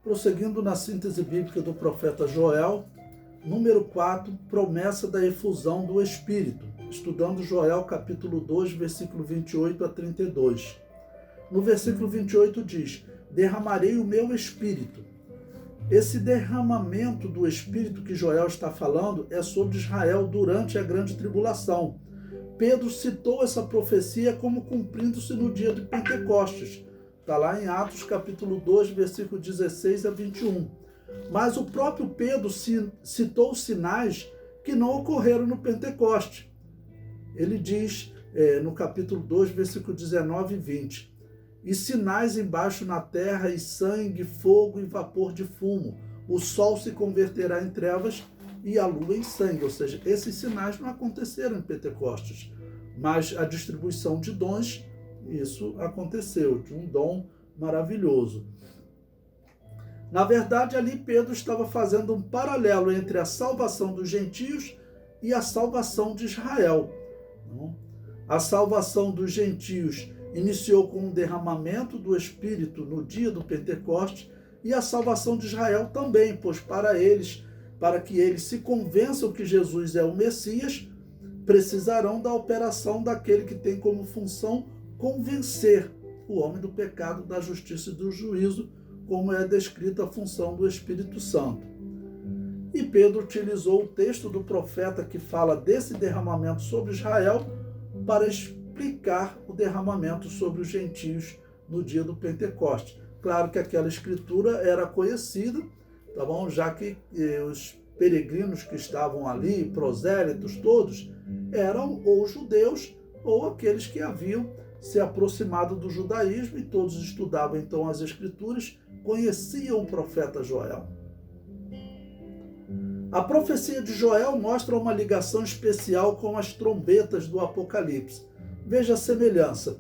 Prosseguindo na síntese bíblica do profeta Joel, número 4, promessa da efusão do Espírito, estudando Joel capítulo 2, versículo 28 a 32. No versículo 28 diz: derramarei o meu Espírito. Esse derramamento do Espírito que Joel está falando é sobre Israel durante a grande tribulação. Pedro citou essa profecia como cumprindo-se no dia de Pentecostes. Está lá em Atos capítulo 2, versículo 16 a 21. Mas o próprio Pedro citou sinais que não ocorreram no Pentecoste. Ele diz no capítulo 2, versículo 19 e 20: e sinais embaixo na terra, e sangue, fogo e vapor de fumo. O sol se converterá em trevas e a lua em sangue. Ou seja, esses sinais não aconteceram em Pentecostes, mas a distribuição de dons, isso aconteceu, de um dom maravilhoso. Na verdade, ali Pedro estava fazendo um paralelo entre a salvação dos gentios e a salvação de Israel. A salvação dos gentios iniciou com o derramamento do Espírito no dia do Pentecoste, e a salvação de Israel também, pois para que eles se convençam que Jesus é o Messias, precisarão da operação daquele que tem como função convencer o homem do pecado, da justiça e do juízo, como é descrita a função do Espírito Santo. E Pedro utilizou o texto do profeta que fala desse derramamento sobre Israel para explicar o derramamento sobre os gentios no dia do Pentecoste. Claro que aquela escritura era conhecida, tá bom? Já que os peregrinos que estavam ali, prosélitos todos, eram ou judeus ou aqueles que haviam se aproximado do judaísmo, e todos estudavam então as escrituras, conheciam o profeta Joel. A profecia de Joel mostra uma ligação especial com as trombetas do Apocalipse. Veja a semelhança.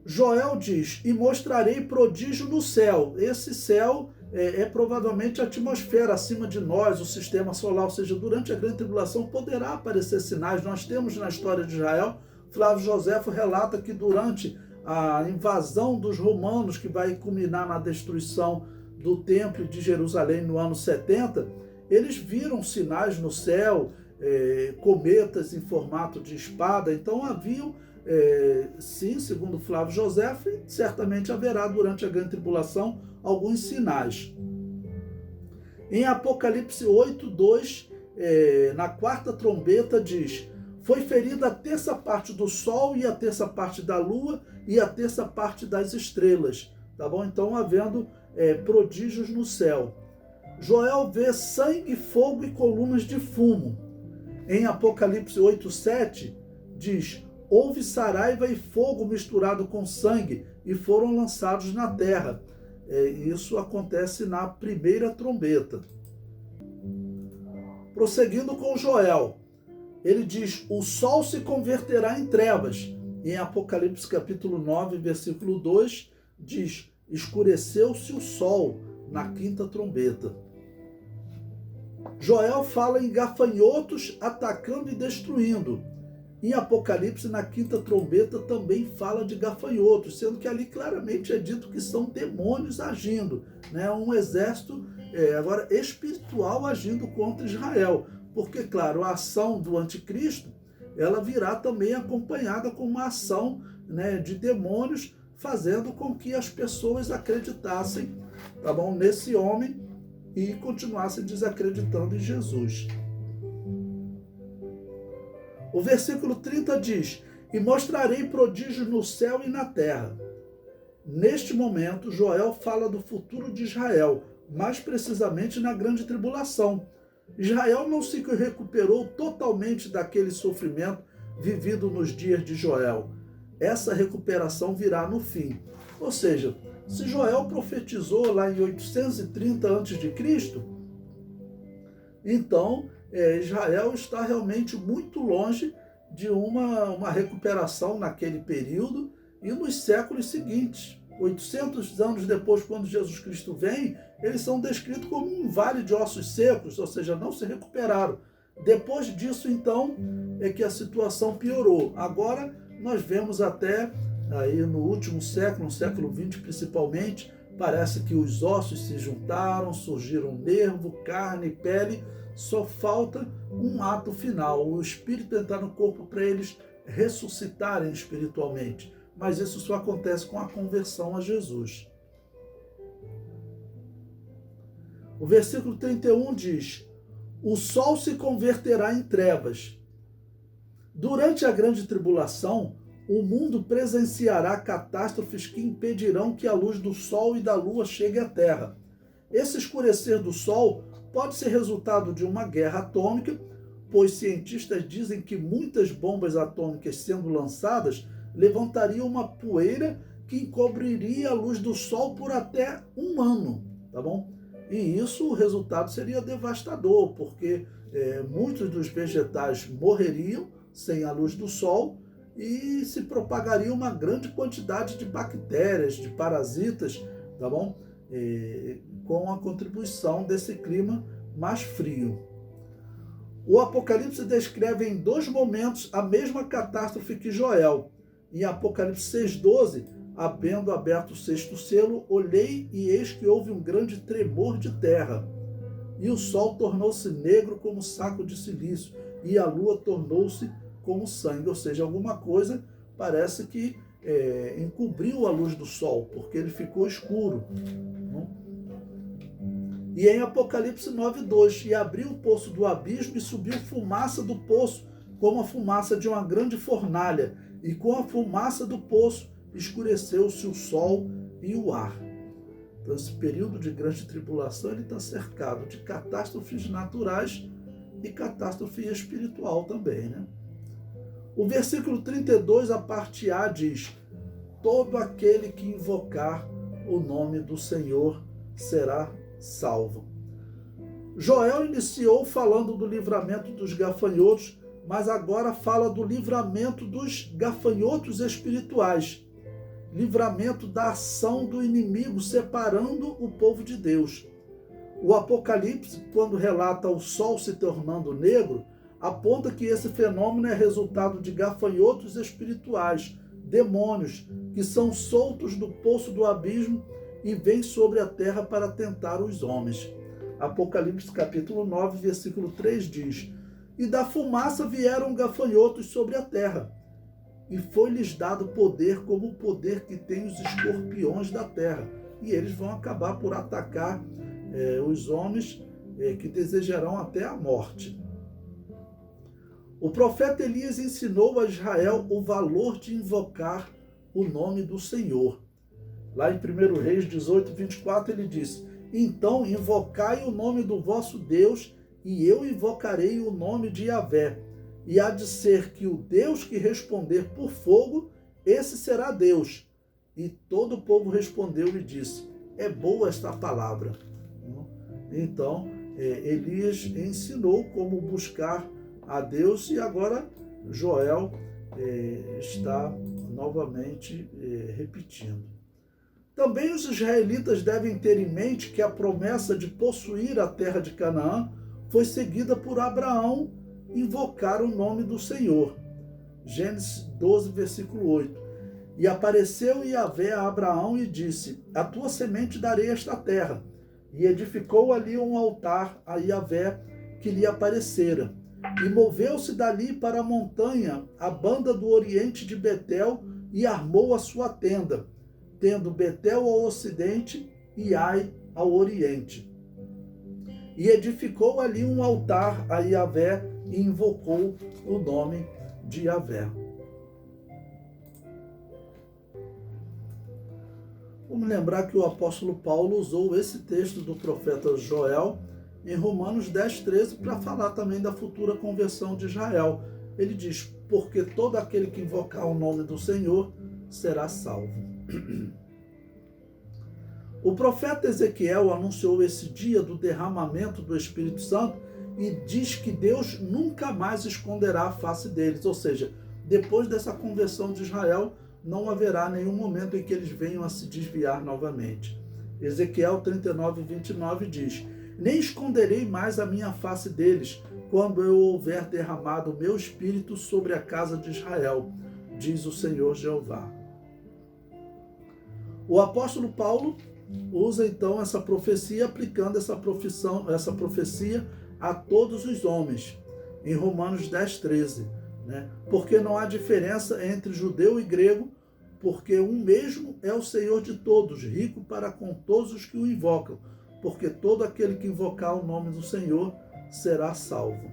Joel diz: e mostrarei prodígio no céu. Esse céu é provavelmente a atmosfera acima de nós, o sistema solar, ou seja, durante a grande tribulação poderá aparecer sinais. Nós temos na história de Israel, Flávio Joséfo relata que durante a invasão dos romanos, que vai culminar na destruição do templo de Jerusalém no ano 70, eles viram sinais no céu, cometas em formato de espada. Então haviam, sim, segundo Flávio Joséfo, certamente haverá durante a grande tribulação alguns sinais. Em Apocalipse 8:2, na quarta trombeta diz: foi ferida a terça parte do sol e a terça parte da lua e a terça parte das estrelas. Tá bom? Então havendo prodígios no céu. Joel vê sangue, fogo e colunas de fumo. Em Apocalipse 8:7 diz: houve saraiva e fogo misturado com sangue e foram lançados na terra. Isso acontece na primeira trombeta. Prosseguindo com Joel, ele diz: o sol se converterá em trevas. Em Apocalipse capítulo 9, versículo 2, diz: escureceu-se o sol na quinta trombeta. Joel fala em gafanhotos atacando e destruindo. Em Apocalipse, na quinta trombeta, também fala de gafanhotos, sendo que ali claramente é dito que são demônios agindo, né? Um exército agora espiritual agindo contra Israel. Porque, claro, a ação do anticristo, ela virá também acompanhada com uma ação, né, de demônios, fazendo com que as pessoas acreditassem, tá bom, nesse homem e continuassem desacreditando em Jesus. O versículo 30 diz: e mostrarei prodígios no céu e na terra. Neste momento, Joel fala do futuro de Israel, mais precisamente na grande tribulação. Israel não se recuperou totalmente daquele sofrimento vivido nos dias de Joel. Essa recuperação virá no fim. Ou seja, se Joel profetizou lá em 830 a.C., então Israel está realmente muito longe de uma recuperação naquele período e nos séculos seguintes. 800 anos depois, quando Jesus Cristo vem, eles são descritos como um vale de ossos secos, ou seja, não se recuperaram. Depois disso, então, é que a situação piorou. Agora, nós vemos até aí no último século, no século XX principalmente, Parece que os ossos se juntaram, surgiram nervo, carne, pele, só falta um ato final, o espírito entrar no corpo para eles ressuscitarem espiritualmente. Mas isso só acontece com a conversão a Jesus. O versículo 31 diz: o sol se converterá em trevas. Durante a grande tribulação, o mundo presenciará catástrofes que impedirão que a luz do sol e da lua chegue à terra. Esse escurecer do sol pode ser resultado de uma guerra atômica, pois cientistas dizem que muitas bombas atômicas sendo lançadas levantariam uma poeira que encobriria a luz do sol por até um ano, tá bom? E isso, o resultado seria devastador, porque muitos dos vegetais morreriam sem a luz do sol e se propagaria uma grande quantidade de bactérias, de parasitas, tá bom? Com a contribuição desse clima mais frio. O Apocalipse descreve em 2 momentos a mesma catástrofe que Joel. Em Apocalipse 6,12, havendo aberto o 6º selo, olhei e eis que houve um grande tremor de terra. E o sol tornou-se negro como saco de cilício, e a lua tornou-se como sangue. Ou seja, alguma coisa parece que encobriu a luz do sol, porque ele ficou escuro. Não? E em Apocalipse 9,2, e abriu o poço do abismo e subiu fumaça do poço, como a fumaça de uma grande fornalha, e com a fumaça do poço escureceu-se o sol e o ar. Então, esse período de grande tribulação ele está cercado de catástrofes naturais e catástrofe espiritual também, né? O versículo 32, a parte A, diz: todo aquele que invocar o nome do Senhor será salvo. Joel iniciou falando do livramento dos gafanhotos, mas agora fala do livramento dos gafanhotos espirituais. Livramento da ação do inimigo separando o povo de Deus. O Apocalipse, quando relata o sol se tornando negro, aponta que esse fenômeno é resultado de gafanhotos espirituais, demônios, que são soltos do poço do abismo e vêm sobre a terra para tentar os homens. Apocalipse capítulo 9, versículo 3 diz: e da fumaça vieram gafanhotos sobre a terra, e foi-lhes dado poder como o poder que tem os escorpiões da terra. E eles vão acabar por atacar os homens que desejarão até a morte. O profeta Elias ensinou a Israel o valor de invocar o nome do Senhor. Lá em 1 Reis 18, 24, ele diz: então invocai o nome do vosso Deus, e eu invocarei o nome de Yahvé. E há de ser que o Deus que responder por fogo, esse será Deus. E todo o povo respondeu e disse: é boa esta palavra. Então, Elias ensinou como buscar a Deus, e agora Joel está novamente repetindo. Também os israelitas devem ter em mente que a promessa de possuir a terra de Canaã foi seguida por Abraão invocar o nome do Senhor. Gênesis 12, versículo 8. E apareceu Yahvé a Abraão e disse: a tua semente darei esta terra. E edificou ali um altar a Yahvé que lhe aparecera. E moveu-se dali para a montanha, a banda do oriente de Betel, e armou a sua tenda, tendo Betel ao ocidente e Ai ao oriente. E edificou ali um altar a Yahvé e invocou o nome de Yahvé. Vamos lembrar que o apóstolo Paulo usou esse texto do profeta Joel em Romanos 10, 13 para falar também da futura conversão de Israel. Ele diz: porque todo aquele que invocar o nome do Senhor será salvo. O profeta Ezequiel anunciou esse dia do derramamento do Espírito Santo e diz que Deus nunca mais esconderá a face deles. Ou seja, depois dessa conversão de Israel, não haverá nenhum momento em que eles venham a se desviar novamente. Ezequiel 39, 29 diz: nem esconderei mais a minha face deles, quando eu houver derramado o meu espírito sobre a casa de Israel, diz o Senhor Jeová. O apóstolo Paulo usa então essa profecia, aplicando essa profecia a todos os homens, em Romanos 10:13, né? Porque não há diferença entre judeu e grego, porque um mesmo é o Senhor de todos, rico para com todos os que o invocam, porque todo aquele que invocar o nome do Senhor será salvo.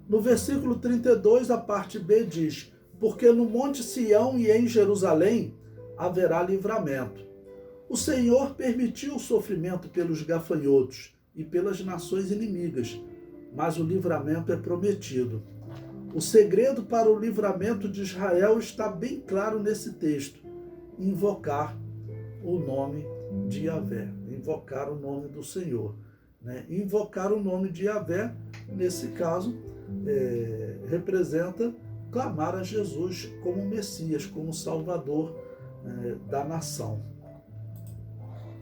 No versículo 32, a parte B diz: porque no monte Sião e em Jerusalém haverá livramento. O Senhor permitiu o sofrimento pelos gafanhotos e pelas nações inimigas, mas o livramento é prometido. O segredo para o livramento de Israel está bem claro nesse texto: invocar o nome de Yahvé, invocar o nome do Senhor, né? Invocar o nome de Yahvé, nesse caso, representa clamar a Jesus como Messias, como Salvador da nação.